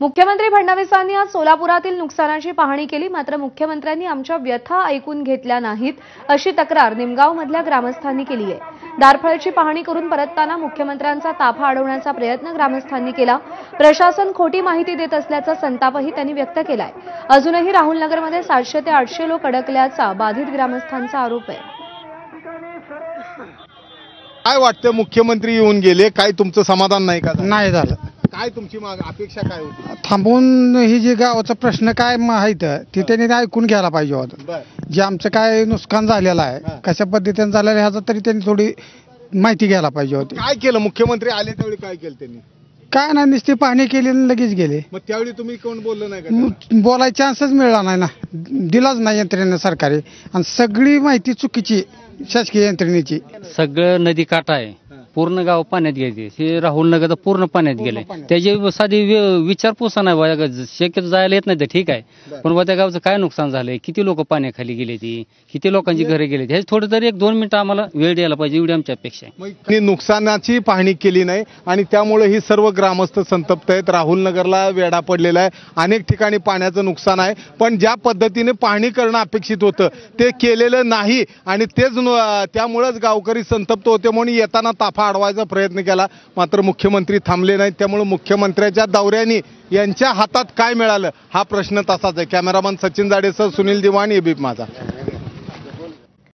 मुख्यमंत्री फडणवीसांनी आज सोलापुरातील नुकसानाची पाहणी केली, मात्र मुख्यमंत्र्यांनी आमच्या व्यथा ऐकून घेतल्या नाहीत अशी तक्रार निमगावमधल्या ग्रामस्थांनी केली आहे। दारफळची पाहणी करून परतताना मुख्यमंत्र्यांचा ताफा अडवण्याचा प्रयत्न ग्रामस्थांनी केला। प्रशासन खोटी माहिती देत असल्याचा संतापही त्यांनी व्यक्त केलाय। अजूनही राहुलनगरमध्ये 700 ते 800 लोक अडकल्याचा बाधित ग्रामस्थांचा आरोप आहे। काय वाटतं, मुख्यमंत्री येऊन गेले, काय तुमचं समाधान नाही का? नाही झालं। काय तुमची अपेक्षा काय होती? थांबून ही जी गावाचा प्रश्न काय माहित ते त्यांनी ऐकून घ्यायला पाहिजे होतं। जे आमचं काय नुकसान झालेलं आहे, कशा पद्धतीने झालेलं आहे ह्याचं तरी त्यांनी थोडी माहिती घ्यायला पाहिजे होती। काय केलं मुख्यमंत्री आले त्यावेळी? काय केलं त्यांनी? काय नाही, नुसती पाहणी केली आणि लगेच गेले। मग त्यावेळी तुम्ही कोण बोललं नाही का? बोलायचा चान्सच मिळाला नाही ना, दिलाच नाही यंत्रणेने सरकारी, आणि सगळी माहिती चुकीची शासकीय यंत्रणेची। सगळं नदी काठ आहे, पूर्ण गाव पाण्यात गेले। हे राहुलनगर पूर्ण पाण्यात गेले। त्याची साधी विचारपूस नाही, शक्यतो जायला येत नाही तर ठीक आहे, पण त्या गावचं काय नुकसान झालंय, किती लोक पाण्याखाली गेले, ती किती लोकांची घरे गेले, हे थोडं तरी 1-2 मिनिटं आम्हाला वेळ द्यायला पाहिजे, एवढी आमची अपेक्षा आहे। नुकसानाची पाहणी केली नाही आणि त्यामुळे ही सर्व ग्रामस्थ संतप्त आहेत। राहुलनगरला वेढा पडलेला आहे, अनेक ठिकाणी पाण्याचं नुकसान आहे, पण ज्या पद्धतीने पाहणी करणं अपेक्षित होतं ते केलेलं नाही आणि त्यामुळेच गावकरी संतप्त होते, म्हणून येताना ताफा अडवायचा प्रयत्न केला, मात्र मुख्यमंत्री थांबले नाहीत। त्यामुळे मुख्यमंत्र्यांच्या दौऱ्याने यांच्या हातात काय मिळालं हा प्रश्न तसाच आहे। कॅमेरामन सचिन जाडेसह सुनील दिवाण, एबीपी माझा।